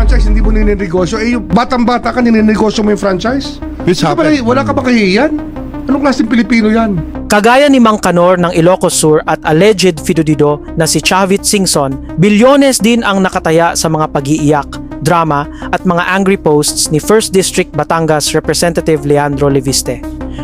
franchise, hindi mo nininegosyo. Eh, yung batang-bata ka, nininegosyo mo yung franchise? Which Wala happened. wala ka ba kahihiyan? Anong klaseng Pilipino yan? Kagaya ni Mang Kanor ng Ilocos Sur at alleged fidudido na si Chavit Singson, bilyones din ang nakataya sa mga pag-iiyak, drama at mga angry posts ni 1st District Batangas Representative Leandro Leviste.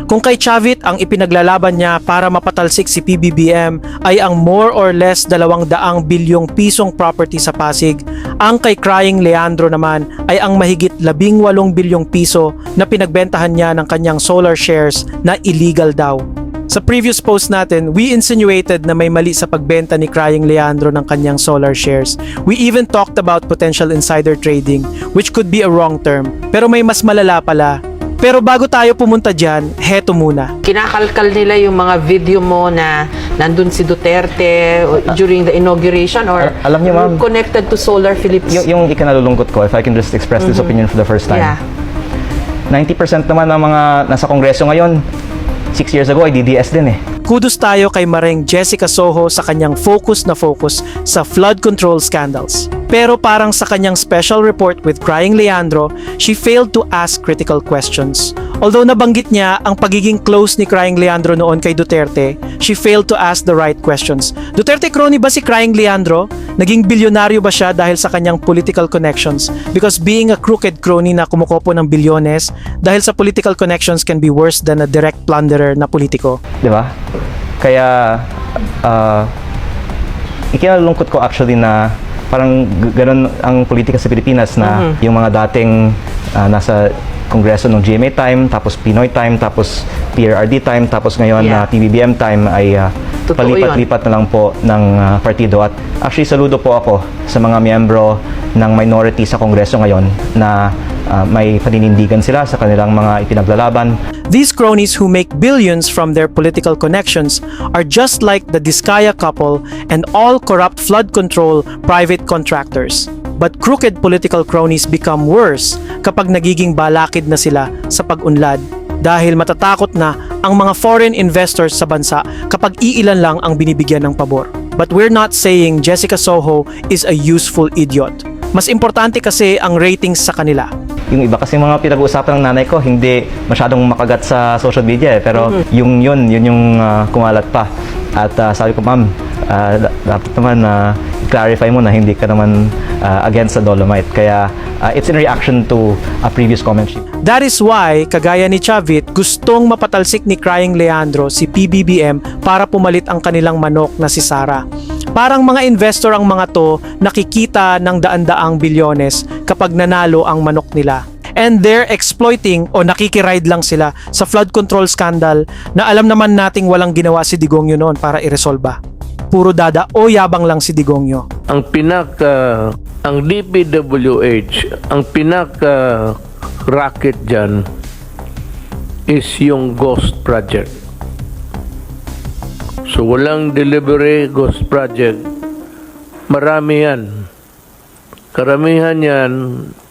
Kung kay Chavit ang ipinaglalaban niya para mapatalsik si PBBM ay ang more or less 200 bilyong pisong property sa Pasig, ang kay Crying Leandro naman ay ang mahigit 18 bilyong piso na pinagbentahan niya ng kanyang solar shares na illegal daw. Sa previous post natin, we insinuated na may mali sa pagbenta ni Crying Leandro ng kanyang solar shares. We even talked about potential insider trading, which could be a wrong term. Pero may mas malala pala. Pero bago tayo pumunta dyan, heto muna. Kinakalkal nila yung mga video mo na nandun si Duterte during the inauguration or Alam niyo, ma'am, connected to Solar Philippines. yung ikinalulungkot ko, if I can just express this opinion for the first time. Yeah. 90% naman ng mga nasa Kongreso ngayon, 6 years ago ay DDS din eh. Kudos tayo kay Mareng Jessica Soho sa kanyang focus sa flood control scandals. Pero parang sa kanyang special report with Crying Leandro, she failed to ask critical questions. Although nabanggit niya ang pagiging close ni Crying Leandro noon kay Duterte, she failed to ask the right questions. Duterte crony ba si Crying Leandro? Naging bilyonaryo ba siya dahil sa kanyang political connections? Because being a crooked crony na kumukopo ng bilyones dahil sa political connections can be worse than a direct plunderer na politiko. Di ba? Kaya, ikinalulungkot ko actually na parang ganun ang politika sa Pilipinas na yung mga dating nasa Kongreso ng GMA time, tapos Pinoy time, tapos PRRD time, tapos ngayon na PBBM time ay Totoo palipat-lipat na lang po ng partido. At actually saludo po ako sa mga miyembro ng minority sa Kongreso ngayon na may paninindigan sila sa kanilang mga ipinaglalaban. These cronies who make billions from their political connections are just like the Diskaya couple and all corrupt flood control private contractors. But crooked political cronies become worse kapag nagiging balakid na sila sa pag-unlad dahil matatakot na ang mga foreign investors sa bansa kapag iilan lang ang binibigyan ng pabor. But we're not saying Jessica Soho is a useful idiot. Mas importante kasi ang ratings sa kanila. Yung iba kasi mga pinag-uusapan ng nanay ko hindi masyadong makagat sa social media eh. Pero yun yung kumalat pa. At sabi ko, ma'am, dapat naman clarify mo na hindi ka naman against sa Dolomite. Kaya it's in reaction to a previous comment. That is why, kagaya ni Chavit, gustong mapatalsik ni Crying Leandro si PBBM para pumalit ang kanilang manok na si Sara. Parang mga investor ang mga to nakikita ng daan-daang bilyones kapag nanalo ang manok nila. And they're exploiting o nakikiride lang sila sa flood control scandal na alam naman nating walang ginawa si Digongyo noon para iresolba. Puro dada o yabang lang si Digongyo. Ang DPWH, ang racket dyan is yung ghost project. So walang delivery ghost project. Marami yan. Karamihan yan,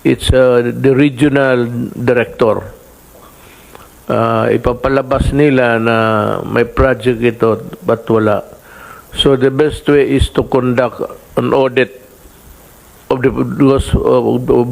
it's the regional director. Ipapalabas nila na may project ito, but wala. So the best way is to conduct an audit of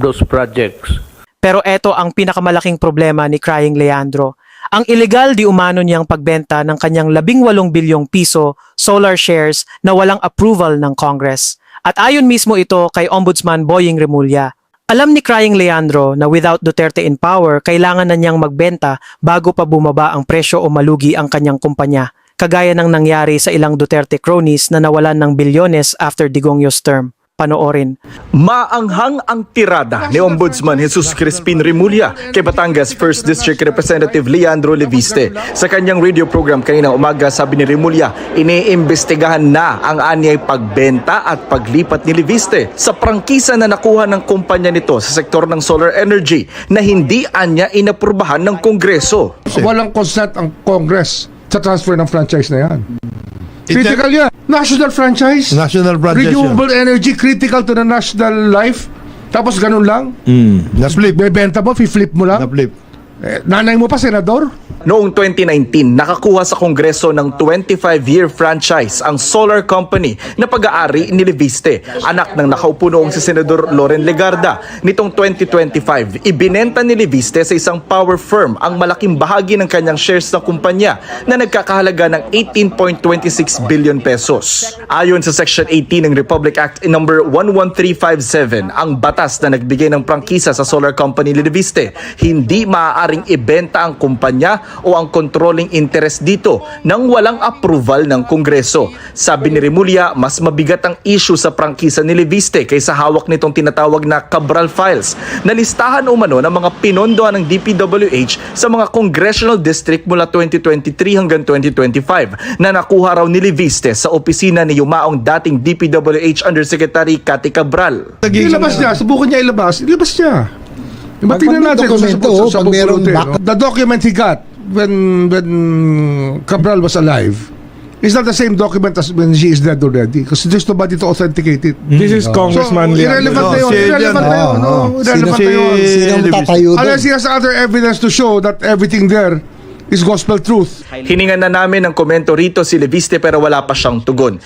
those projects. Pero eto ang pinakamalaking problema ni Crying Leandro. Ang illegal di umano niyang pagbenta ng kanyang 18 bilyong piso solar shares na walang approval ng Congress. At ayon mismo ito kay Ombudsman Boying Remulla. Alam ni Crying Leandro na without Duterte in power, kailangan na niyang magbenta bago pa bumaba ang presyo o malugi ang kanyang kumpanya. Kagaya ng nangyari sa ilang Duterte cronies na nawalan ng bilyones after Digongyo's term. Panoorin. Maanghang ang tirada ni Ombudsman Jesus Crispin Remulla kay Batangas 1st District Representative Leandro Leviste. Sa kanyang radio program kaninang umaga, sabi ni Remulla, iniimbestigahan na ang anyay pagbenta at paglipat ni Leviste sa prangkisa na nakuha ng kumpanya nito sa sektor ng solar energy na hindi anya inaprubahan ng Kongreso. Walang consent ang Congress sa transfer ng franchise na yan. Critical yan. National franchise. National franchise Renewable energy, critical to the national life. Tapos ganun lang. Na-flip. Bebenta mo, flip mo lang. Na-flip. Nanay mo pa, senador? Noong 2019, nakakuha sa Kongreso ng 25-year franchise ang solar company na pag-aari ni Leviste, anak ng nakaupo noong si Senador Loren Legarda. Nitong 2025, ibinenta ni Leviste sa isang power firm ang malaking bahagi ng kanyang shares ng kumpanya na nagkakahalaga ng 18.26 billion pesos. Ayon sa Section 18 ng Republic Act No. 11357, ang batas na nagbigay ng prangkisa sa solar company ni Leviste, hindi maaaring ibenta ang kumpanya o ang controlling interest dito nang walang approval ng Kongreso. Sabi ni Remulla, mas mabigat ang issue sa prangkisa ni Leviste kaysa hawak nitong tinatawag na Cabral Files na listahan umano ng mga pinondohan ng DPWH sa mga congressional district mula 2023 hanggang 2025 na nakuha raw ni Leviste sa opisina ni yumaong dating DPWH Undersecretary Cathy Cabral. Ilabas niya, subukan niya ilabas niya. Pag Tingnan may natin kung dokumento, sa pag merong pupulutin, backup. The document he got when Cabral was alive is not the same document as when she is dead already because there's nobody to authenticate it. This is Congressman irrelevant na yun. Irrelevant na yun. Irrelevant na yun. Sinong tatayo doon? Unless he has other evidence to show that everything there is gospel truth. Hiningan na namin ng komento rito si Leviste pero wala pa siyang tugon.